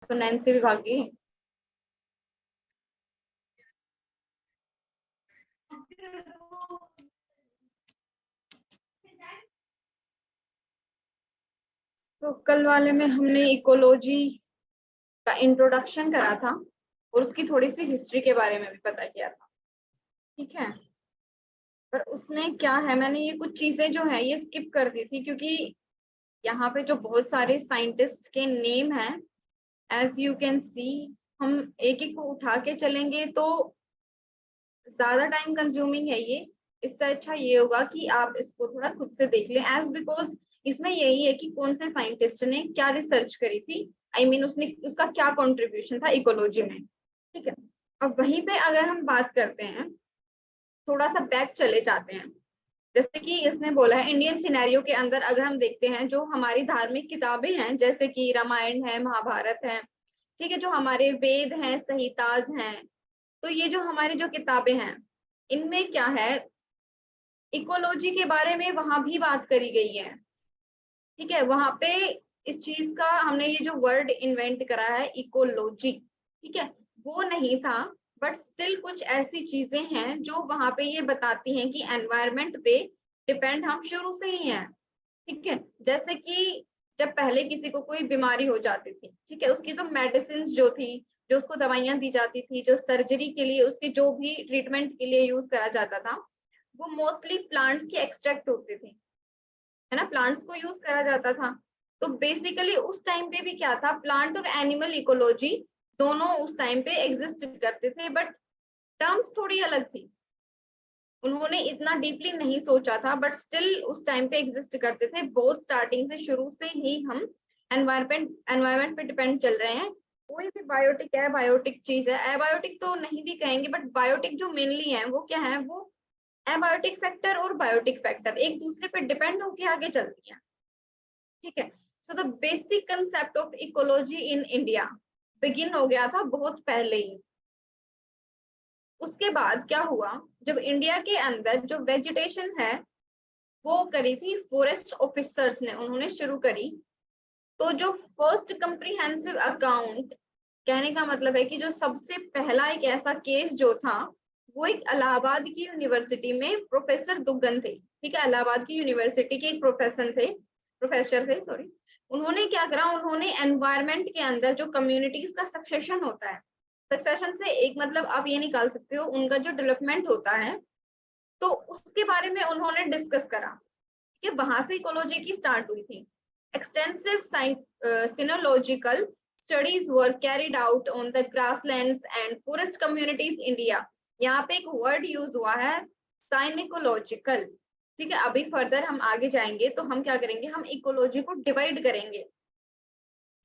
तो नैन्सी विभाग की। तो कल वाले में हमने इकोलॉजी का इंट्रोडक्शन करा था और उसकी थोड़ी सी हिस्ट्री के बारे में भी पता किया था, ठीक है। पर उसमें क्या है, मैंने ये कुछ चीजें जो है ये स्किप कर दी थी क्योंकि यहाँ पे जो बहुत सारे साइंटिस्ट के नेम हैं, एज यू कैन सी, हम एक एक को उठा के चलेंगे तो ज्यादा टाइम कंज्यूमिंग है ये। इससे अच्छा ये होगा कि आप इसको थोड़ा खुद से देख लें, एज बिकॉज इसमें यही है कि कौन से साइंटिस्ट ने क्या रिसर्च करी थी, आई मीन उसने उसका क्या कंट्रीब्यूशन था इकोलॉजी में, ठीक है। अब वहीं पे अगर हम बात करते हैं, थोड़ा सा बैक चले जाते हैं, जैसे कि इसने बोला है इंडियन सिनेरियो के अंदर अगर हम देखते हैं जो हमारी धार्मिक किताबें हैं जैसे कि रामायण है, महाभारत है, ठीक है, जो हमारे वेद हैं, संहिताज हैं, तो ये जो हमारी जो किताबें हैं इनमें क्या है, इकोलॉजी के बारे में वहां भी बात करी गई है, ठीक है। वहां पे इस चीज का हमने ये जो वर्ड इन्वेंट करा है इकोलॉजी, ठीक है, वो नहीं था, बट स्टिल कुछ ऐसी चीजें हैं जो वहां पे ये बताती हैं कि एनवायरमेंट पे डिपेंड हम शुरू से ही हैं, ठीक है। जैसे कि जब पहले किसी को कोई बीमारी हो जाती थी, ठीक है, उसकी तो मेडिसिन जो थी, जो उसको दवाइयां दी जाती थी, जो सर्जरी के लिए उसके जो भी ट्रीटमेंट के लिए यूज करा जाता था, वो मोस्टली प्लांट्स के एक्सट्रैक्ट होते थे, है ना, प्लांट्स को यूज करा जाता था। तो बेसिकली उस टाइम पे भी क्या था, प्लांट और एनिमल इकोलॉजी दोनों उस टाइम पे एग्जिस्ट करते थे, बट टर्म्स थोड़ी अलग थी, उन्होंने इतना डीपली नहीं सोचा था, बट स्टिल उस टाइम पे एग्जिस्ट करते थे। बहुत स्टार्टिंग से, शुरू से ही हम एनवायरमेंट पे डिपेंड चल रहे हैं। कोई भी बायोटिक है, बायोटिक चीज है, एबायोटिक तो नहीं भी कहेंगे, बट बायोटिक जो मेनली है वो क्या है, वो एबायोटिक फैक्टर और बायोटिक फैक्टर एक दूसरे पे डिपेंड होके आगे चलती है, ठीक है। So the basic concept of ecology in India begin हो गया था बहुत पहले ही। उसके बाद क्या हुआ, जब इंडिया के अंदर जो वेजिटेशन है वो करी थी फॉरेस्ट ऑफिसर्स ने, उन्होंने शुरू करी। तो जो फर्स्ट कंप्रीहेंसिव अकाउंट, कहने का मतलब है कि जो सबसे पहला एक ऐसा केस जो था, वो एक इलाहाबाद की यूनिवर्सिटी में प्रोफेसर दुग्गन थे, ठीक है, इलाहाबाद की यूनिवर्सिटी के एक प्रोफेसर थे सॉरी। उन्होंने क्या करा, उन्होंने एनवायरमेंट के अंदर जो कम्युनिटीज का सक्सेशन होता है, सक्सेशन से एक मतलब आप ये निकाल सकते हो उनका जो डेवलपमेंट होता है, तो उसके बारे में उन्होंने डिस्कस करा कि वहां से इकोलॉजी की स्टार्ट हुई थी। Extensive synecological studies were carried out on the grasslands and forest communities India. यहाँ पे एक वर्ड यूज हुआ है साइनिकोलॉजिकल, ठीक है। अभी फर्दर हम आगे जाएंगे तो हम क्या करेंगे, हम इकोलॉजी को डिवाइड करेंगे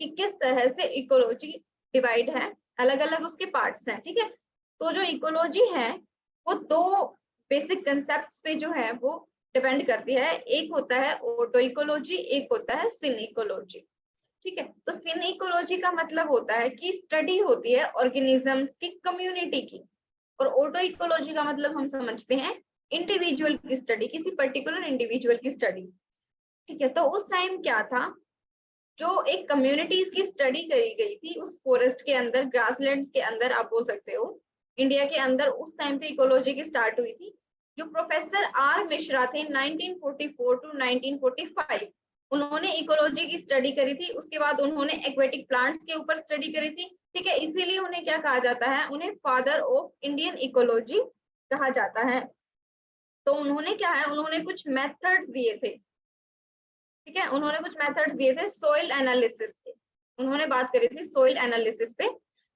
कि किस तरह से इकोलॉजी डिवाइड है, अलग अलग उसके पार्ट्स हैं, ठीक है। तो जो इकोलॉजी है वो दो बेसिक कंसेप्ट्स पे जो है वो डिपेंड करती है, एक होता है ऑटो इकोलॉजी, एक होता है सिन इकोलॉजी, ठीक है। तो सिन इकोलॉजी का मतलब होता है कि स्टडी होती है ऑर्गेनिजम्स की कम्युनिटी की, और ऑटो इकोलॉजी का मतलब हम समझते हैं इंडिविजुअल की स्टडी, किसी पर्टिकुलर इंडिविजुअल की स्टडी, ठीक है। तो उस टाइम क्या था, जो एक कम्युनिटीज की स्टडी करी गई थी उस फॉरेस्ट के अंदर, ग्रासलैंड्स के अंदर आप बोल सकते हो, इंडिया के अंदर उस टाइम पे इकोलॉजी की स्टार्ट हुई थी। जो प्रोफेसर आर मिश्रा थे 1944 टू 1945, उन्होंने इकोलॉजी की स्टडी करी थी। उसके बाद उन्होंने एक्वेटिक प्लांट्स के ऊपर स्टडी करी थी, ठीक है। इसीलिए उन्हें क्या कहा जाता है, उन्हें फादर ऑफ इंडियन इकोलॉजी कहा जाता है। तो उन्होंने क्या है, उन्होंने कुछ मेथड्स दिए थे, ठीक है, उन्होंने कुछ मेथड्स दिए थे सॉइल एनालिसिस के, उन्होंने बात करी थी सॉइल एनालिसिस पे,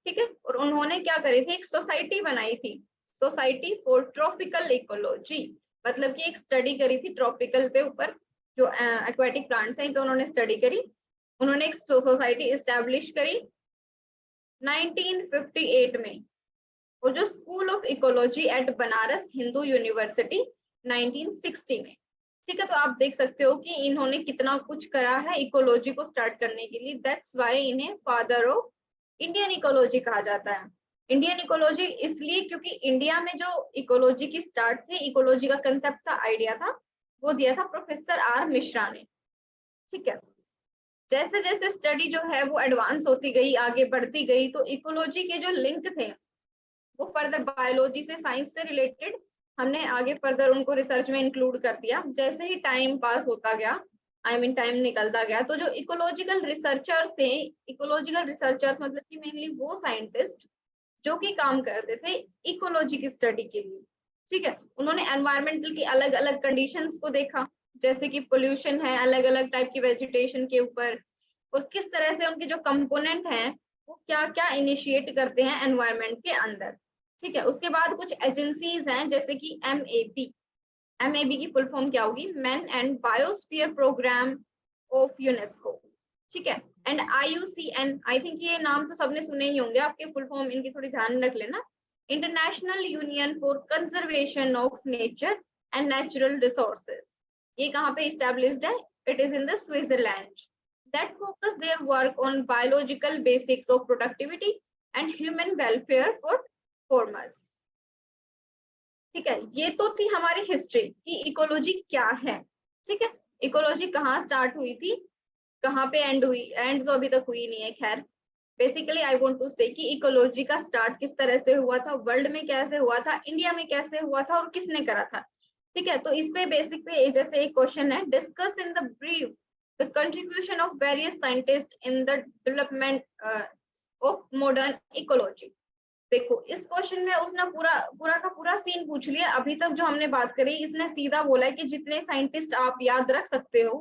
ठीक है। और उन्होंने क्या करी थी, एक सोसाइटी बनाई थी, सोसाइटी फॉर ट्रॉपिकल इकोलॉजी, मतलब कि एक स्टडी करी थी ट्रॉपिकल पे ऊपर, जो एक्वेटिक प्लांट्स हैं इन पे उन्होंने स्टडी करी। उन्होंने एक सोसाइटी एस्टेब्लिश करी 1958 में, और जो school of ecology at Banaras Hindu university 1960 में, ठीक है। तो आप देख सकते हो कि इन्होंने कितना कुछ करा है इकोलॉजी को स्टार्ट करने के लिए, दैट्स व्हाई इन्हें फादर ऑफ इंडियन इकोलॉजी कहा जाता है। इंडियन इकोलॉजी इसलिए क्योंकि इंडिया में जो इकोलॉजी की स्टार्ट थी, इकोलॉजी का कंसेप्ट था, आइडिया था, वो दिया था प्रोफेसर आर मिश्रा ने, ठीक है। जैसे जैसे स्टडी जो है वो एडवांस होती गई, आगे बढ़ती गई, तो इकोलॉजी के जो लिंक थे वो फर्दर बायोलॉजी से, साइंस से रिलेटेड हमने आगे फर्दर उनको रिसर्च में इंक्लूड कर दिया। जैसे ही टाइम पास होता गया, आई मीन टाइम निकलता गया, तो जो इकोलॉजिकल रिसर्चर्स थे, इकोलॉजिकल रिसर्चर्स मतलब कि मेनली वो साइंटिस्ट जो कि काम करते थे इकोलॉजी की स्टडी के लिए, ठीक है। उन्होंने एनवायरमेंटल की अलग अलग कंडीशंस को देखा, जैसे कि पोल्यूशन है अलग अलग टाइप की वेजिटेशन के ऊपर, और किस तरह से उनके जो कंपोनेंट हैं वो क्या क्या इनिशिएट करते हैं एनवायरमेंट के अंदर, ठीक है। उसके बाद कुछ एजेंसीज हैं जैसे कि एमएबी, एमएबी की फुल फॉर्म क्या होगी, man and biosphere programme of UNESCO, ठीक है। एंड आईयूसीएन, आई थिंक ये नाम तो सबने सुने ही होंगे, आपके फुल फॉर्म इनकी थोड़ी ध्यान रख लेना, international union for conservation of nature and natural resources. ये कहाँ पे इस्टेब्लिश्ड है, it is in the Switzerland, that focus their work on biological basics of productivity and human welfare for farmers, ठीक है। ये तो थी हमारी हिस्ट्री कि इकोलॉजी क्या है, ठीक है। इकोलॉजी कहाँ स्टार्ट हुई थी, कहाँ पे एंड हुई, एंड तो अभी तक हुई नहीं है, खैर। बेसिकली आई वांट टू से कि इकोलॉजी का स्टार्ट किस तरह से हुआ था, वर्ल्ड में कैसे हुआ था, इंडिया में कैसे हुआ था और किसने करा था, ठीक है। तो इस पे बेसिक पे जैसे एक क्वेश्चन है, discuss in the brief the contribution of various scientists in the development of modern ecology। देखो इस क्वेश्चन में उसने पूरा का पूरा सीन पूछ लिया। अभी तक जो हमने बात करी, इसने सीधा बोला है कि जितने साइंटिस्ट आप याद रख सकते हो,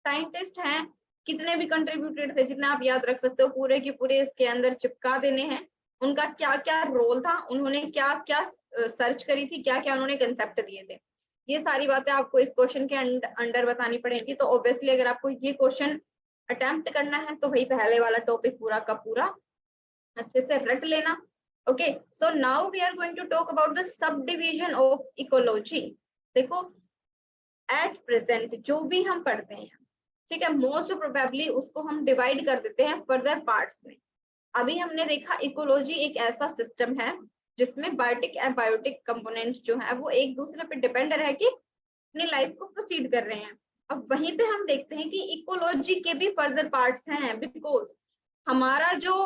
साइंटिस्ट हैं कितने भी कंट्रीब्यूटेड थे, जितना आप याद रख सकते हो, पूरे के पूरे इसके अंदर चिपका देने हैं। उनका क्या क्या रोल था, उन्होंने क्या क्या सर्च करी थी, क्या क्या उन्होंने कंसेप्ट दिए थे, ये सारी बातें आपको इस क्वेश्चन के अंडर बतानी पड़ेगी। तो ऑब्वियसली अगर आपको ये क्वेश्चन अटेम्प्ट करना है तो वही पहले वाला टॉपिक पूरा का पूरा अच्छे से रट लेना। Okay, so now we are going to talk about the subdivision of ecology. देखो एट प्रेजेंट जो भी हम पढ़ते हैं, ठीक है, मोस्ट प्रोबेबली उसको हम डिवाइड कर देते हैं फर्दर पार्ट्स में। अभी हमने देखा इकोलॉजी एक ऐसा सिस्टम है जिसमें बायोटिक एंड बायोटिक कंपोनेंट्स जो है वो एक दूसरे पे डिपेंड रह के अपनी लाइफ को प्रोसीड कर रहे हैं। अब वहीं पे हम देखते हैं कि इकोलॉजी के भी फर्दर पार्ट्स हैं, बिकॉज हमारा जो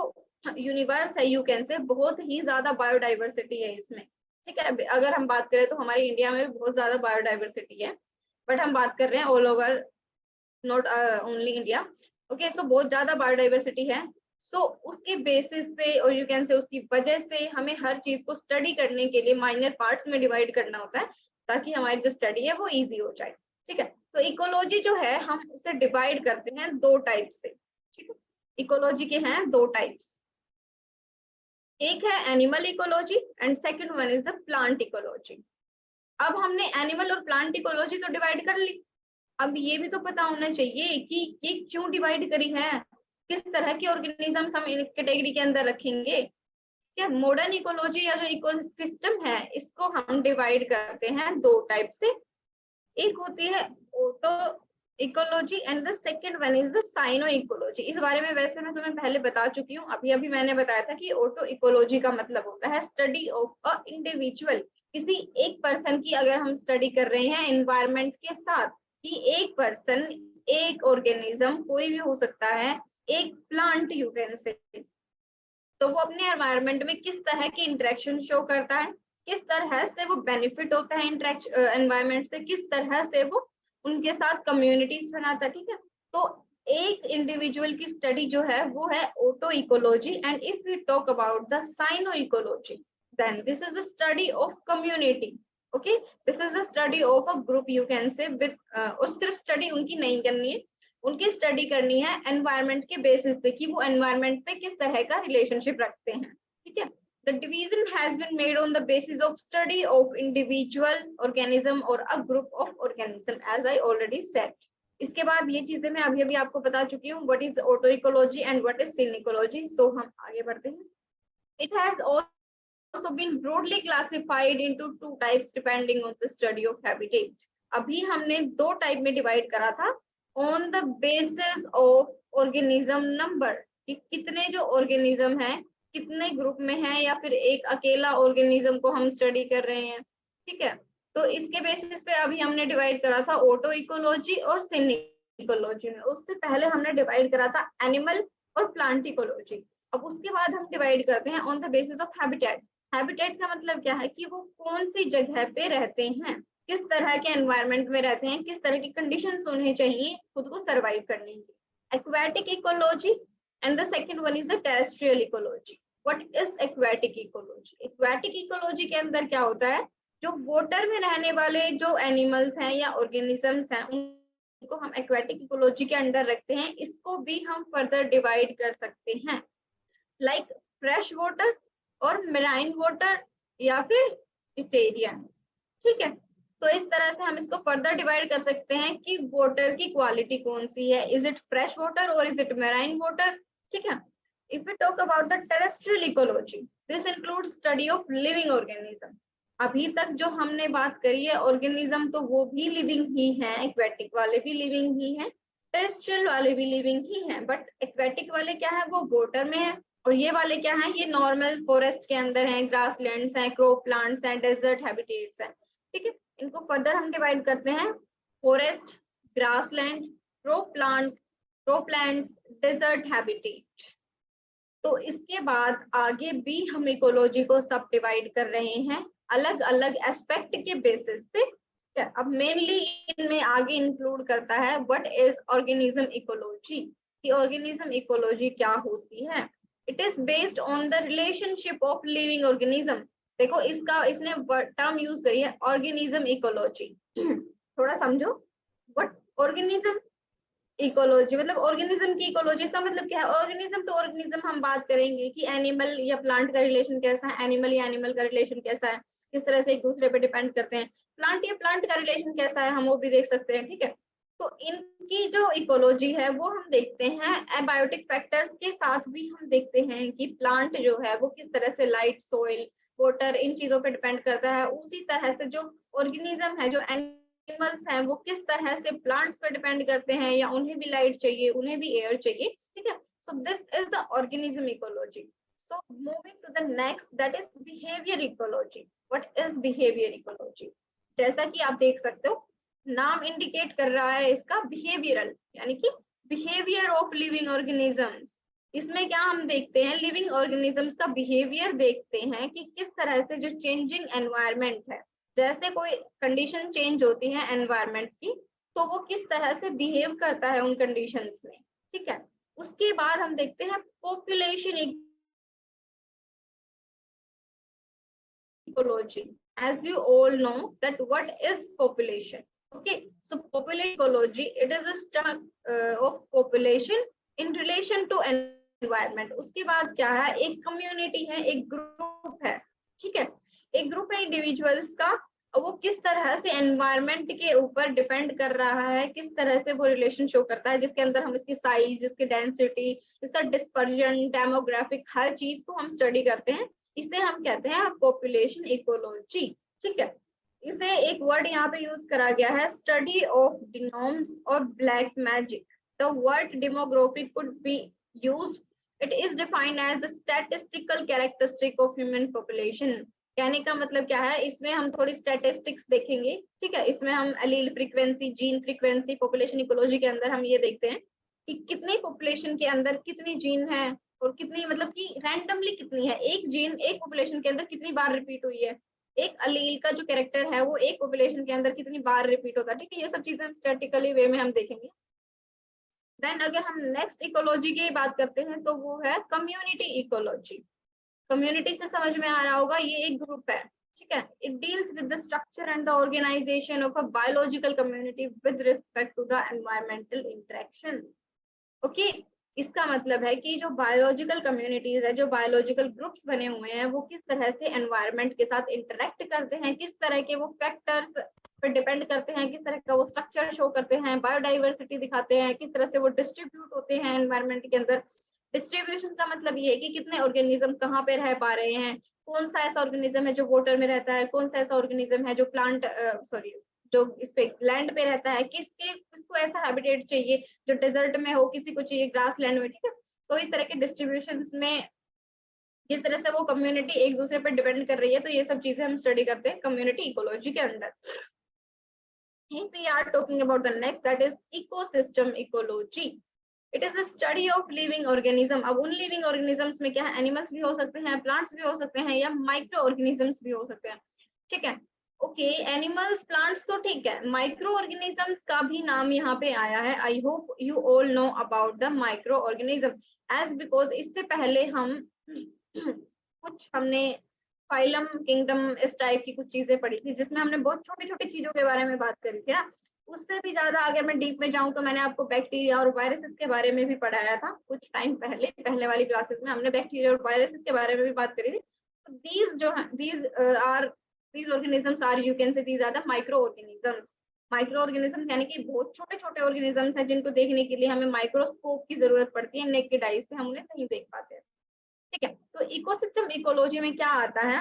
यूनिवर्स है, यू कैन से, बहुत ही ज्यादा बायोडाइवर्सिटी है इसमें, ठीक है। अगर हम बात करें तो हमारे इंडिया में भी बहुत ज्यादा बायोडाइवर्सिटी है, बट हम बात कर रहे हैं all over, not only India. Okay, so बहुत ज्यादा बायोडाइवर्सिटी है। सो उसके बेसिस पे और यू कैन से उसकी वजह से हमें हर चीज को स्टडी करने के लिए माइनर पार्ट्स में डिवाइड करना होता है, ताकि हमारी जो स्टडी है वो इजी हो जाए, ठीक है। तो इकोलॉजी जो है हम उसे डिवाइड करते हैं दो टाइप से, ठीक है। इकोलॉजी के हैं दो टाइप्स, एक है animal ecology and second one is the plant ecology. अब हमने एनिमल और प्लांट इकोलॉजी तो डिवाइड कर ली, अब ये भी तो पता होना चाहिए कि ये क्यों डिवाइड करी है, किस तरह के ऑर्गेनिजम्स हम कैटेगरी के अंदर रखेंगे। क्या मॉडर्न इकोलॉजी या जो इकोसिस्टम है इसको हम डिवाइड करते हैं दो टाइप से, एक होती है autecology and the second one is the synecology. इस बारे में वैसे मैं तुम्हें पहले बता चुकी हूँ, अभी अभी मैंने बताया था कि ऑटो इकोलॉजी का मतलब होता है स्टडी ऑफ अ इंडिविजुअल, किसी एक पर्सन की अगर हम स्टडी कर रहे हैं एनवायरमेंट के साथ, कि एक पर्सन, एक ऑर्गेनिज्म, कोई भी हो सकता है, एक प्लांट यू कैन से, तो वो अपने एनवायरमेंट में किस तरह की इंटरेक्शन शो करता है, किस तरह से वो बेनिफिट होता है एनवायरमेंट से, किस तरह से वो उनके साथ कम्युनिटीज बनाता है, ठीक है। तो एक इंडिविजुअल की स्टडी जो है वो है autecology, and if we talk about the synecology then this is the study of community. Okay, this is the study of a group you can say with, और सिर्फ study उनकी नहीं करनी है, उनकी स्टडी करनी है environment के बेसिस पे कि वो एनवायरमेंट पे किस तरह का रिलेशनशिप रखते हैं, ठीक है। The division has been made on the basis of study of individual organism or a group of organism, as I already said. इसके बाद ये चीजें मैं अभी अभी आपको बता चुकी हूँ, what is autoecology and what is synecology. So हम आगे बढ़ते हैं. It has also been broadly classified into two types depending on the study of habitat. अभी हमने दो टाइप में डिवाइड करा था on the basis of organism number, कि कितने जो ऑर्गेनिज्म हैं कितने ग्रुप में है, या फिर एक अकेला ऑर्गेनिज्म को हम स्टडी कर रहे हैं, ठीक है। तो इसके बेसिस पे अभी हमने डिवाइड करा था ऑटो इकोलॉजी और इकोलॉजी में, उससे पहले हमने डिवाइड करा था एनिमल और प्लांट इकोलॉजी। अब उसके बाद हम डिवाइड करते हैं on the basis of habitat. Habitat का मतलब क्या है कि वो कौन सी जगह पे रहते हैं, किस तरह के एनवायरनमेंट में रहते हैं, किस तरह की कंडीशंस उन्हें चाहिए खुद को सरवाइव करने की। Aquatic ecology and the second one is the terrestrial ecology. What is aquatic ecology? Aquatic ecology के अंदर क्या होता है, जो वाटर में रहने वाले जो एनिमल्स हैं या ऑर्गेनिजम्स हैं उनको हम एक्वेटिक इकोलॉजी के अंडर रखते हैं। इसको भी हम फर्दर डिवाइड कर सकते हैं लाइक फ्रेश वाटर और मेराइन वाटर या फिर इटेरियन। ठीक है, तो इस तरह से हम इसको फर्दर डिवाइड कर सकते हैं कि वाटर की क्वालिटी कौन सी है, इज इट फ्रेश वाटर और इज इट मेराइन वाटर। ठीक है, if we talk about the terrestrial ecology, this includes study of living organism. अभी तक जो हमने बात करी है ऑर्गेनिज्म, तो वो भी लिविंग ही है, एक्वेटिक वाले भी लिविंग ही हैं, टेरेस्ट्रियल वाले भी लिविंग ही हैं, बट एक्वेटिक वाले क्या है, वो वाटर में है, और ये वाले क्या है, ये नॉर्मल फॉरेस्ट के अंदर हैं, ग्रासलैंड्स हैं, क्रॉप प्लांट्स हैं, डेजर्ट हैबिटेट्स हैं। ठीक है, इनको फर्दर हम डिवाइड करते हैं फॉरेस्ट, ग्रासलैंड, क्रोपलैंड्स, डेजर्ट हैबिटेट। तो इसके बाद आगे भी हम इकोलॉजी को सब डिवाइड कर रहे हैं अलग अलग एस्पेक्ट के बेसिस पे। अब मेनली इनमें आगे इंक्लूड करता है व्हाट इज ऑर्गेनिज्म इकोलॉजी, कि ऑर्गेनिज्म इकोलॉजी क्या होती है। It is based on the relationship of living organism. देखो इसका इसने टर्म यूज करी है ऑर्गेनिज्म इकोलॉजी। थोड़ा समझो, व्हाट ऑर्गेनिज्म इकोलॉजी मतलब ऑर्गेनिज्म की इकोलॉजी, इसका मतलब क्या है, ऑर्गेनिज्म टू ऑर्गेनिज्म हम बात करेंगे कि एनिमल या प्लांट का रिलेशन कैसा है, एनिमल या एनिमल का रिलेशन कैसा है, किस तरह से एक दूसरे पे डिपेंड करते हैं, प्लांट या प्लांट का रिलेशन कैसा है, हम वो भी देख सकते हैं। ठीक है, तो इनकी जो इकोलॉजी है वो हम देखते हैं एबायोटिक फैक्टर्स के साथ भी हम देखते हैं कि प्लांट जो है वो किस तरह से लाइट, सोइल, वाटर, इन चीजों पे डिपेंड करता है। उसी तरह से जो ऑर्गेनिज्म है, जो एनिमल्स हैं, वो किस तरह से प्लांट्स पे डिपेंड करते हैं, या उन्हें भी लाइट चाहिए, उन्हें भी एयर चाहिए। ठीक है, so this is the organism ecology. So moving to the next, that is behaviour ecology. What is behaviour ecology? जैसा कि आप देख सकते हो, नाम इंडिकेट कर रहा है इसका बिहेवियरल, यानी कि बिहेवियर ऑफ लिविंग ऑर्गेनिजम्स। इसमें क्या हम देखते हैं, लिविंग ऑर्गेनिजम्स का बिहेवियर देखते हैं कि किस तरह से जो चेंजिंग एनवायरनमेंट है, जैसे कोई कंडीशन चेंज होती है एनवायरनमेंट की, तो वो किस तरह से बिहेव करता है उन कंडीशंस में। ठीक है, उसके बाद हम देखते हैं population ecology. As you all know that what is population? Okay, so population ecology, it is a study of population in relation to environment. उसके बाद क्या है, एक कम्युनिटी है, एक ग्रुप है। ठीक है, एक ग्रुप है इंडिविजुअल्स का, वो किस तरह से एनवायरनमेंट के ऊपर डिपेंड कर रहा है, किस तरह से वो रिलेशन शो करता है, जिसके अंदर हम इसकी साइज, इसकी डेंसिटी, इसका डिस्पर्जन, डेमोग्राफिक, हर चीज को हम स्टडी करते हैं। इसे हम कहते हैं पॉपुलेशन इकोलॉजी। ठीक है, इसे एक वर्ड यहाँ पे यूज करा गया है, स्टडी ऑफ डिनोम्स और black magic. The word demographic could be used, it is defined as the statistical characteristic of human population. कहने का मतलब क्या है, इसमें हम थोड़ी स्टैटिस्टिक्स देखेंगे। ठीक है, इसमें हम allele frequency, gene frequency, population ecology के अंदर हम ये देखते हैं कि कितनी पॉपुलेशन के अंदर कितनी जीन है, और कितनी मतलब कि रैंडमली कितनी है, एक जीन एक पॉपुलेशन के अंदर कितनी बार रिपीट हुई है, एक अलील का जो कैरेक्टर है वो एक पॉपुलेशन के अंदर कितनी बार रिपीट होता है। ठीक है, ये सब चीजें हम स्टैटिकली वे में हम देखेंगे। देन अगर हम नेक्स्ट इकोलॉजी की बात करते हैं तो वो है कम्युनिटी इकोलॉजी। कम्युनिटी से समझ में आ रहा होगा, ये एक ग्रुप है। ठीक है, it deals with the structure and the organisation of a biological community with respect to the environmental interaction. Okay, इसका मतलब है कि जो बायोलॉजिकल कम्युनिटीज है, जो बायोलॉजिकल ग्रुप्स बने हुए हैं, वो किस तरह से एनवायरनमेंट के साथ इंटरेक्ट करते हैं, किस तरह के वो फैक्टर्स पर डिपेंड करते हैं, किस तरह का वो स्ट्रक्चर शो करते हैं, बायोडाइवर्सिटी दिखाते हैं, किस तरह से वो डिस्ट्रीब्यूट होते हैं एनवायरनमेंट के अंदर। डिस्ट्रीब्यूशन का मतलब ये है कि कितने ऑर्गेनिज्म कहाँ पे रह पा रहे हैं, कौन सा ऐसा ऑर्गेनिज्म है जो वाटर में रहता है, कौन सा ऐसा ऑर्गेनिज्म है जो प्लांट जो इस पे लैंड पे रहता है, किसको ऐसा हैबिटेट चाहिए जो डेजर्ट में हो, किसी को चाहिए ग्रास लैंड में। ठीक है, तो इस तरह के डिस्ट्रीब्यूशन में किस तरह से वो कम्युनिटी एक दूसरे पर डिपेंड कर रही है, तो ये सब चीजें हम स्टडी करते हैं कम्युनिटी इकोलॉजी के अंदर। If we are talking about the next, that is ecosystem ecology. It is the study of living organism. अब उन living organisms में क्या है, animals भी हो सकते हैं, plants भी हो सकते हैं, या micro organisms भी हो सकते हैं, ठीक है। ओके, एनिमल्स प्लांट्स तो ठीक है, माइक्रो ऑर्गेनिजम्स का भी नाम यहाँ पे आया है। I hope you all know about the microorganism, as because इससे पहले हम कुछ हमने फाइलम किंगडम इस टाइप की कुछ चीजें पढ़ी थी, जिसमें हमने बहुत छोटी छोटी चीजों के बारे में बात करी थी ना। उससे भी ज्यादा अगर मैं डीप में जाऊं तो मैंने आपको बैक्टीरिया और वायरसेस के बारे में भी पढ़ाया था कुछ टाइम पहले, पहले वाली क्लासेस में हमने बैक्टीरिया और वायरसेस के बारे में भी बात करी थी। तो दीज जो है, these organisms are, you can say, these are the microorganisms. Microorganisms यानी कि बहुत छोटे छोटे ऑर्गेनिजम्स हैं जिनको देखने के लिए हमें माइक्रोस्कोप की जरूरत पड़ती है, नेकेड आई से हम उन्हें नहीं देख पाते, ठीक है। तो इकोसिस्टम इकोलॉजी में क्या आता है,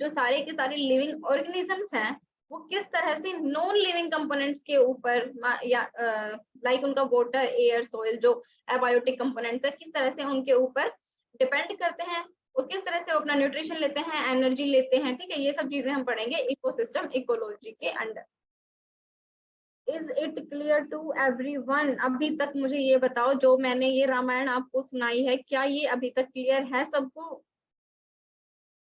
जो सारे के सारे लिविंग ऑर्गेनिजम्स हैं वो किस तरह से नॉन लिविंग कंपोनेंट्स के ऊपर या लाइक उनका वाटर, एयर, सॉइल जो एबायोटिक कंपोनेंट्स है, किस तरह से उनके ऊपर डिपेंड करते हैं और किस तरह से वो अपना न्यूट्रिशन लेते हैं, एनर्जी लेते हैं, ठीक है। ये सब चीजें हम पढ़ेंगे इकोसिस्टम इकोलॉजी के under. Is it clear to everyone? अभी तक मुझे ये बताओ, जो मैंने ये रामायण आपको सुनाई है, क्या ये अभी तक क्लियर है सबको?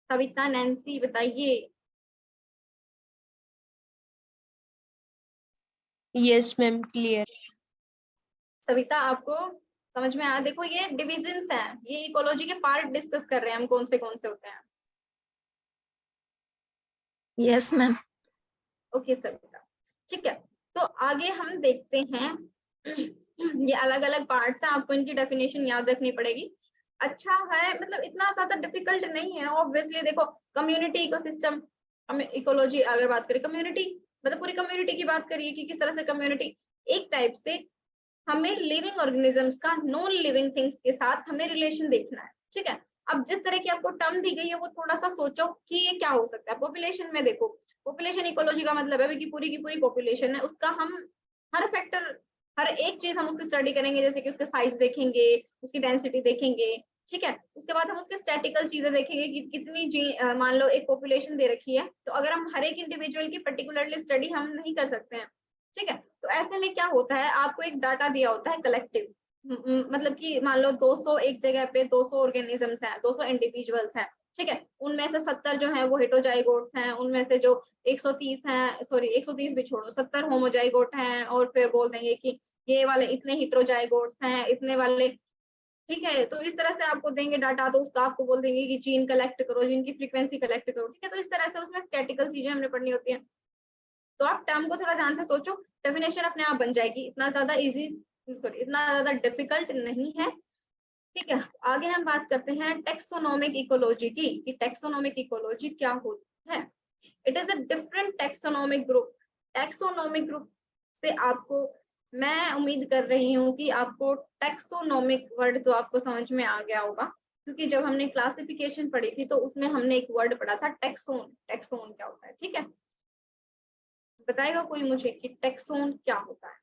सविता, नैन्सी, बताइए। Yes ma'am, clear. सविता, आपको समझ में आया? देखो ये डिविजन्स हैं, ये इकोलॉजी के पार्ट डिस्कस कर रहे हैं हम, कौन से होते हैं। Yes ma'am. ओके सविता, ठीक है। तो आगे हम देखते हैं ये अलग अलग पार्ट्स हैं, आपको इनकी डेफिनेशन याद रखनी पड़ेगी। अच्छा है, मतलब इतना ज्यादा डिफिकल्ट नहीं है ऑब्वियसली। देखो, कम्युनिटी इकोसिस्टम इकोलॉजी अगर बात करें, कम्युनिटी मतलब पूरी कम्युनिटी की बात करिए कि किस तरह से कम्युनिटी एक टाइप से हमें लिविंग ऑर्गेनिजम्स का नॉन लिविंग थिंग्स के साथ हमें रिलेशन देखना है, ठीक है। अब जिस तरह की आपको टर्म दी गई है वो थोड़ा सा सोचो कि ये क्या हो सकता है। पॉपुलेशन में देखो, पॉपुलेशन इकोलॉजी का मतलब है कि पूरी की पूरी पॉपुलेशन है, उसका हम हर फैक्टर, हर एक चीज हम उसकी स्टडी करेंगे, जैसे कि उसके साइज देखेंगे, उसकी डेंसिटी देखेंगे, ठीक है। उसके बाद हम उसके स्टैटिकल चीजें देखेंगे कि कितनी मान लो एक पॉपुलेशन दे रखी है, तो अगर हम हर एक इंडिविजुअल की पर्टिकुलरली स्टडी हम नहीं कर सकते हैं, ठीक है। तो ऐसे में क्या होता है, आपको एक डाटा दिया होता है कलेक्टिव, मतलब कि मान लो 200 एक जगह पे 200 ऑर्गेनिजम्स हैं, 200 इंडिविजुअल्स हैं, ठीक है। उनमें से 70 जो हैं वो हेटेरोजाइगोट्स हैं, उनमें से जो 130 हैं, सॉरी 130 भी छोड़ो, 70 होमोजाइगोट हैं, और फिर बोल देंगे कि ये वाले इतने हेटेरोजाइगोट्स हैं, इतने वाले, ठीक है। तो इस तरह से आपको देंगे डाटा, तो उसका आपको बोल देंगे कि जीन कलेक्ट करो, जीन की फ्रीक्वेंसी कलेक्ट करो, ठीक है। तो इस तरह से उसमें स्टैटिकल चीजें हमने पढ़नी होती हैं। तो आप टर्म को थोड़ा ध्यान से सोचो, डेफिनेशन अपने आप बन जाएगी, इतना ज्यादा इजी, सॉरी इतना ज्यादा डिफिकल्ट नहीं है, ठीक है। आगे हम बात करते हैं टेक्सोनोमिक इकोलॉजी की, कि टेक्सोनोमिक इकोलॉजी क्या होती है। It is a different taxonomic group. Taxonomic group से आपको, मैं उम्मीद कर रही हूँ कि आपको टेक्सोनोमिक वर्ड तो आपको समझ में आ गया होगा, क्योंकि जब हमने क्लासिफिकेशन पढ़ी थी तो उसमें हमने एक वर्ड पढ़ा था टेक्सोन। टेक्सोन क्या होता है, ठीक है। बताएगा कोई मुझे कि टेक्सोन क्या होता है?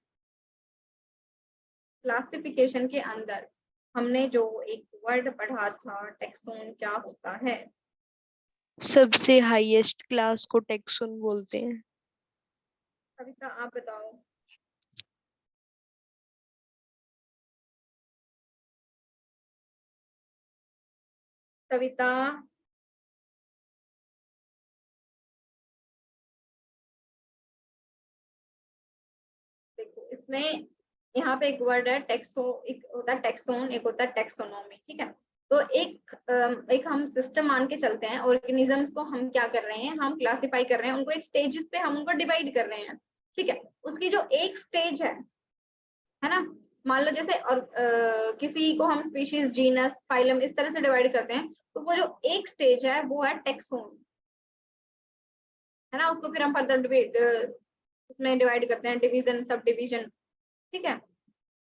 क्लासिफिकेशन के अंदर हमने जो एक वर्ड पढ़ा था, टेक्सोन क्या होता है? सबसे हाईएस्ट क्लास को टेक्सोन बोलते हैं। कविता, आप बताओ। कविता, देखो इसमें यहाँ पे एक वर्ड है टेक्सो, एक होता है टेक्सोन, एक होता है टेक्सोनोमी, ठीक है। तो एक हम सिस्टम मान के चलते हैं, ऑर्गेनिजम्स को हम क्या कर रहे हैं, हम क्लासिफाई कर रहे हैं उनको, एक स्टेजेस पे हम उनको डिवाइड कर रहे हैं, ठीक है। उसकी जो एक स्टेज है ना, मान लो जैसे, और किसी को हम स्पीशीज, जीनस, फाइलम इस तरह से डिवाइड करते हैं, तो वो जो एक स्टेज है वो है टेक्सोन, है ना। उसको फिर हम फर्दर उसमें डिवाइड करते हैं, डिवीजन, सब डिवीजन, ठीक है।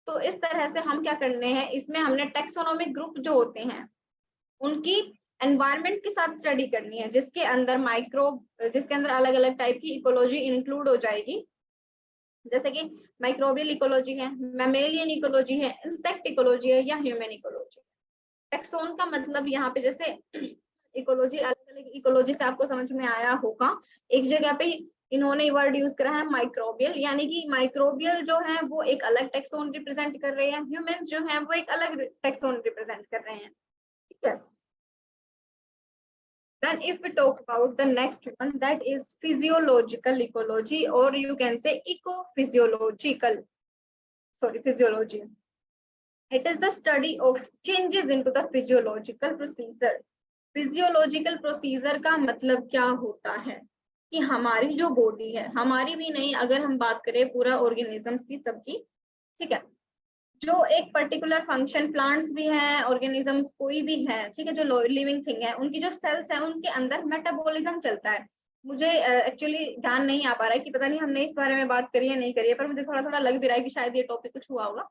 तो इस तरह से हम क्या करने हैं, इसमें हमने टेक्सोनोमिक ग्रुप जो होते हैं उनकी एनवायरनमेंट के साथ स्टडी करनी है, जिसके अंदर जिसके अंदर अलग अलग टाइप की इकोलॉजी इंक्लूड हो जाएगी, जैसे कि माइक्रोबियल इकोलॉजी है, मैमेलियन इकोलॉजी है, इंसेक्ट इकोलॉजी है, या ह्यूमन इकोलॉजी। टेक्सोन का मतलब यहाँ पे जैसे इकोलॉजी, अलग अलग इकोलॉजी से आपको समझ में आया होगा, एक जगह पे इन्होंने वर्ड यूज करा है माइक्रोबियल, यानी कि माइक्रोबियल जो है वो एक अलग टेक्सोन रिप्रेजेंट कर रहे हैं, ह्यूमंस जो है वो एक अलग टेक्सोन रिप्रेजेंट कर रहे हैं, ठीक है। Then if we talk about the next one, that is physiological ecology, or you can say ecophysiological, sorry, physiology. It is the study of changes into the physiological procedure. Physiological procedure का मतलब क्या होता है कि हमारी जो body है, हमारी भी नहीं, अगर हम बात करें पूरा ऑर्गेनिजम्स की, सबकी, ठीक है, जो एक पर्टिकुलर फंक्शन, प्लांट्स भी हैं, ऑर्गेनिजम्स कोई भी है, ठीक है, जो लिविंग थिंग है, उनकी जो सेल्स है उनके अंदर मेटाबॉलिज्म चलता है। मुझे एक्चुअली ध्यान नहीं आ पा रहा है कि पता नहीं हमने इस बारे में बात करी है नहीं करी है, पर मुझे थोड़ा थोड़ा लग भी रहा है कि शायद ये टॉपिक कुछ हुआ होगा,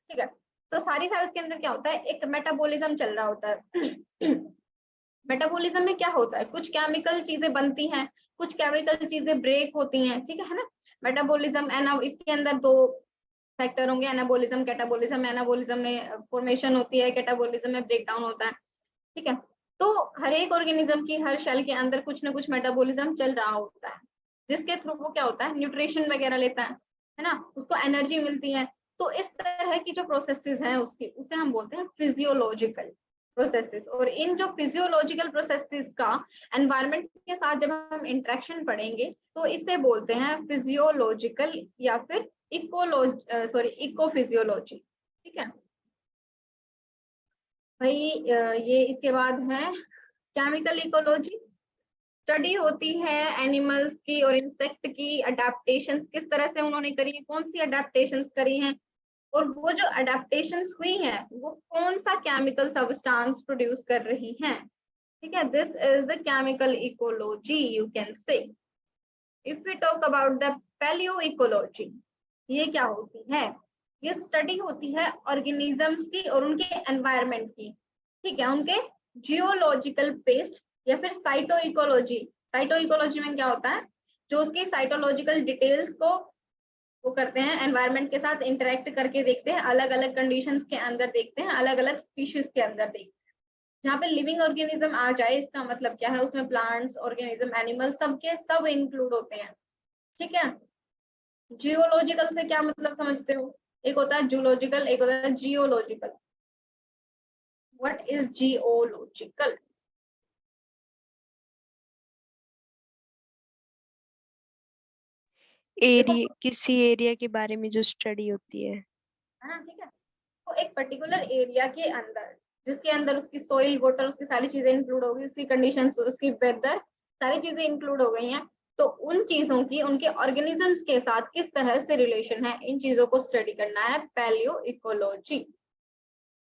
ठीक है। तो सारी सेल्स के अंदर क्या होता है, एक मेटाबॉलिज्म चल रहा होता है। मेटाबॉलिज्म में क्या होता है, कुछ केमिकल चीजें बनती हैं, कुछ केमिकल चीजें ब्रेक होती हैं, ठीक है ना। मेटाबॉलिज्म एना, इसके अंदर दो फैक्टर होंगे, एनाबॉलिज्म, कैटाबॉलिज्म। एनाबॉलिज्म में फॉर्मेशन होती है, कैटाबॉलिज्म में ब्रेक डाउन होता है, ठीक है। तो हर एक ऑर्गेनिज्म की, हर सेल के अंदर कुछ ना कुछ मेटाबॉलिज्म चल रहा होता है, जिसके थ्रू वो क्या होता है, न्यूट्रिशन वगैरह लेता है ना, उसको एनर्जी मिलती है। तो इस तरह की जो प्रोसेसेस हैं उसकी, उसे हम बोलते हैं फिजियोलॉजिकल प्रोसेसेस। और इन जो फिजियोलॉजिकल प्रोसेसेस का एनवायरनमेंट के साथ जब हम इंटरेक्शन पढ़ेंगे तो इसे बोलते हैं फिजियोलॉजिकल या फिर इको फिजियोलॉजी, ठीक है भाई। ये इसके बाद है केमिकल इकोलॉजी। स्टडी होती है एनिमल्स की और इंसेक्ट की अडेप्टेशंस, किस तरह से उन्होंने करी है, कौन सी अडेप्टेशंस करी हैं, और वो जो अडेप्टेशंस हुई हैं वो कौन सा केमिकल सब्सटेंस प्रोड्यूस कर रही हैं, ठीक है। This is the chemical ecology, you can say. If we talk about the palaeoecology, ये क्या होती है, ये स्टडी होती है ऑर्गेनिजम्स की और उनके एनवायरनमेंट की, ठीक है, उनके जियोलॉजिकल बेस्ड या फिर साइटो इकोलॉजी। साइटो इकोलॉजी में क्या होता है, जो उसकी साइटोलॉजिकल डिटेल्स को वो करते हैं, एनवायरनमेंट के साथ इंटरेक्ट करके देखते हैं, अलग अलग कंडीशंस के अंदर देखते हैं, अलग अलग स्पीशीज के अंदर देखते हैं। जहाँ पे लिविंग ऑर्गेनिज्म आ जाए, इसका मतलब क्या है, उसमें प्लांट्स, ऑर्गेनिज्म, एनिमल सबके सब इंक्लूड होते हैं, ठीक है। जियोलॉजिकल से क्या मतलब समझते हो, एक होता है जूलॉजिकल, एक होता है जियोलॉजिकल। What is geological? देखो, एरिया, किसी एरिया के बारे में जो स्टडी होती है। है ना, ठीक है। तो एक पर्टिकुलर एरिया के अंदर, जिसके अंदर उसकी सॉइल, वाटर, उसकी सारी चीजें इंक्लूड होगी, उसकी कंडीशंस, उसकी वेदर, सारी चीजें इंक्लूड हो गई हैं। तो उन चीजों की, उनके ऑर्गेनिजम्स के साथ किस तरह से रिलेशन है, इन चीजों को स्टडी करना है पैलियो इकोलॉजी।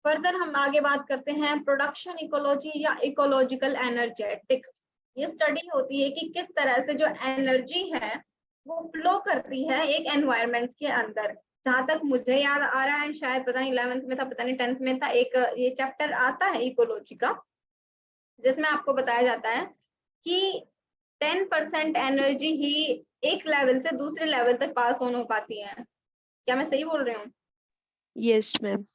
फर्दर हम आगे बात करते हैं प्रोडक्शन इकोलॉजी या इकोलॉजिकल एनर्जेटिक्स। ये स्टडी होती है कि किस तरह से जो एनर्जी है वो फ्लो करती है एक एनवायरनमेंट के अंदर। जहां तक मुझे याद आ रहा है, शायद पता नहीं 11th में था, पता नहीं 10th में था, एक ये चैप्टर आता है इकोलॉजी का, जिसमें आपको बताया जाता है कि 10% एनर्जी ही एक लेवल से दूसरे लेवल तक पास ऑन हो पाती है। क्या मैं सही बोल रही हूँ? Yes ma'am.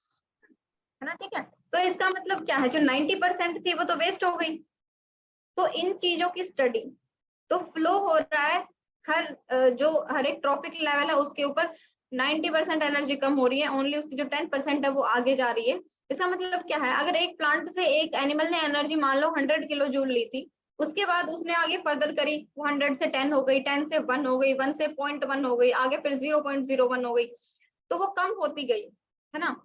है ना, ठीक है। तो इसका मतलब क्या है, जो 90% थी वो तो वेस्ट हो गई। तो इन चीजों की स्टडी, तो फ्लो हो रहा है, जो हर एक ट्रॉपिक लेवल है उसके ऊपर 90% एनर्जी कम हो रही है, ओनली उसकी जो 10% है वो आगे जा रही है। इसका मतलब क्या है, अगर एक प्लांट से एक एनिमल ने एनर्जी मान लो 100 किलो जूल ली थी, उसके बाद उसने आगे फर्दर करी, 100 से 10 हो गई, 10 से 1 हो गई, 1 से 0.1 हो गई, आगे फिर 0.01 हो गई, तो वो कम होती गई, है ना।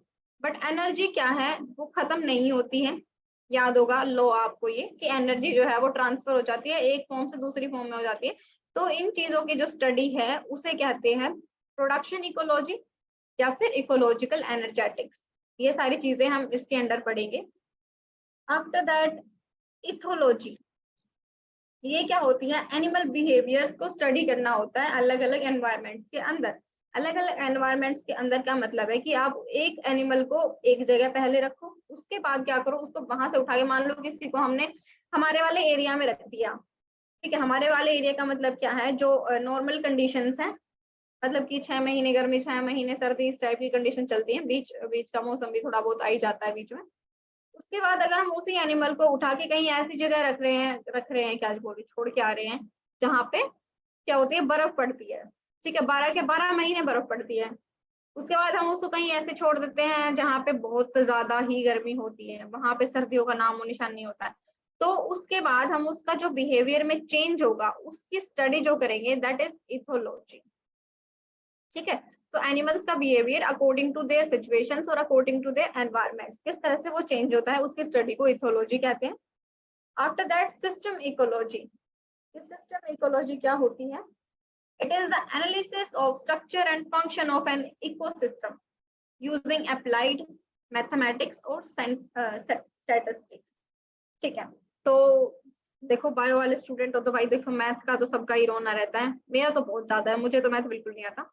बट एनर्जी क्या है, वो खत्म नहीं होती है। याद होगा लो आपको ये, कि एनर्जी जो है वो ट्रांसफर हो जाती है, एक फॉर्म से दूसरी फॉर्म में हो जाती है। तो इन चीजों की जो स्टडी है उसे कहते हैं प्रोडक्शन इकोलॉजी या फिर इकोलॉजिकल एनर्जेटिक्स। ये सारी चीजें हम इसके अंडर पढ़ेंगे। आफ्टर दैट इथोलॉजी, ये क्या होती है, एनिमल बिहेवियर्स को स्टडी करना होता है अलग अलग एनवायरमेंट्स के अंदर। अलग अलग एनवायरमेंट्स के अंदर का मतलब है कि आप एक एनिमल को एक जगह पहले रखो, उसके बाद क्या करो, उसको वहां से उठा के, मान लो किसी को हमने हमारे वाले एरिया में रख दिया, ठीक है। हमारे वाले एरिया का मतलब क्या है, जो नॉर्मल कंडीशंस हैं, मतलब कि 6 महीने गर्मी, 6 महीने सर्दी, इस टाइप की कंडीशन चलती है, बीच बीच का मौसम भी थोड़ा बहुत आ ही जाता है बीच में। उसके बाद अगर हम उसी एनिमल को उठा के कहीं ऐसी जगह रख रहे हैं क्या बोल रही, छोड़ के आ रहे हैं जहाँ पे क्या होती है, बर्फ पड़ती है, ठीक है, 12 के 12 महीने बर्फ पड़ती है। उसके बाद हम उसको कहीं ऐसे छोड़ देते हैं जहाँ पे बहुत ज्यादा ही गर्मी होती है, वहां पे सर्दियों का नामो निशान नहीं होता है। तो उसके बाद हम उसका जो बिहेवियर में चेंज होगा उसकी स्टडी जो करेंगे दैट इज इथोलॉजी, ठीक है। तो एनिमल्स का behaviour according to their situations और अकॉर्डिंग टू देयर एनवायरमेंट्स किस तरह से वो चेंज होता है, उसकी स्टडी को इथोलॉजी कहते हैं। After that system ecology. इस सिस्टम इकोलॉजी क्या होती है? It is the analysis of structure and function of an ecosystem using applied mathematics or statistics, ठीक है। तो देखो बायो वाले स्टूडेंट हो तो भाई देखो मैथ का तो सबका ही रोना रहता है, मेरा तो बहुत ज्यादा है, मुझे तो मैथ बिल्कुल नहीं आता,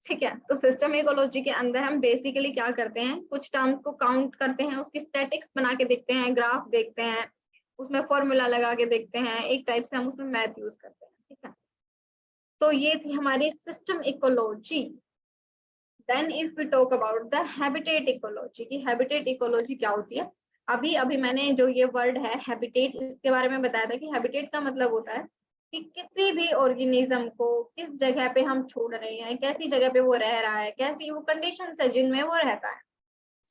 ठीक है। तो सिस्टम इकोलॉजी के अंदर हम बेसिकली क्या करते हैं, कुछ टर्म्स को काउंट करते हैं, उसकी स्टैटिक्स बना के देखते हैं, ग्राफ देखते हैं, उसमें फॉर्मूला लगा के देखते हैं, एक टाइप से हम उसमें मैथ यूज करते हैं, ठीक है। तो ये थी हमारी system ecology. Then if we talk about the habitat ecology, की हैबिटेट इकोलॉजी क्या होती है। अभी अभी मैंने जो ये वर्ड है हैबिटेट, इसके बारे में बताया था कि हैबिटेट का मतलब होता है कि किसी भी ऑर्गेनिज्म को किस जगह पे हम छोड़ रहे हैं, कैसी जगह पे वो रह रहा है, कैसी वो कंडीशंस है जिनमें वो रहता है,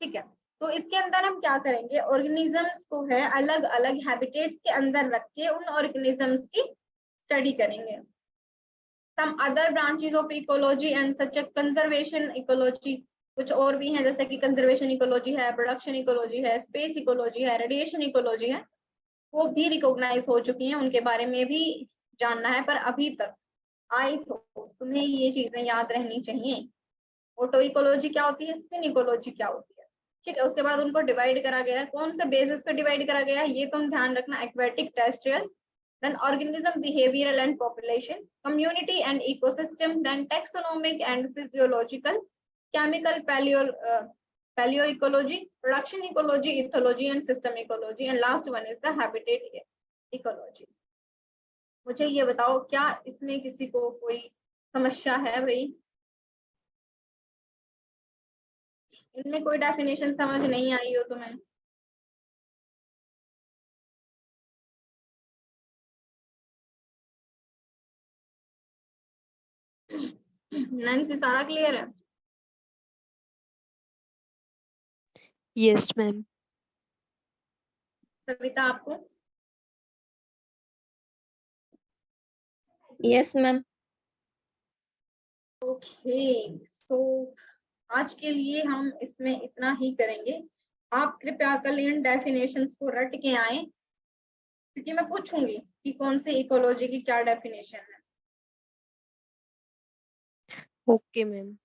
ठीक है। तो इसके अंदर हम क्या करेंगे, ऑर्गेनिजम्स को है अलग अलग हैबिटेट्स के अंदर रख के उन ऑर्गेनिजम्स की स्टडी करेंगे। some other branches of ecology and such a conservation ecology, कुछ और भी हैं जैसे कि कंजर्वेशन इकोलॉजी है, प्रोडक्शन इकोलॉजी है, स्पेस इकोलॉजी है, रेडिएशन इकोलॉजी है, वो भी रिकॉग्नाइज हो चुकी हैं, उनके बारे में भी जानना है। पर अभी तक आई तो तुम्हें ये चीजें याद रहनी चाहिए। ऑटो इकोलॉजी क्या होती है, सिन इकोलॉजी क्या होती है, ठीक है। उसके बाद उनको डिवाइड करा गया है, कौन से बेसिस पे डिवाइड करा गया है ये तुम ध्यान रखना, aquatic, terrestrial, then organism behavioral and population, community and ecosystem, then taxonomic and physiological, chemical paleoecology, production ecology, ethology and system ecology, and last one is the habitat ecology। मुझे ये बताओ क्या इसमें किसी को कोई समस्या है भाई, इनमें कोई डेफिनेशन समझ नहीं आई हो तुम्हें? नैन्सी सारा क्लियर है? Yes ma'am. सविता आपको? Yes ma'am. ओके सो आज के लिए हम इसमें इतना ही करेंगे। आप कृपया कल इन डेफिनेशंस को रट के आए क्योंकि मैं पूछूंगी कि कौन से इकोलॉजी की क्या डेफिनेशन है। Okay ma'am.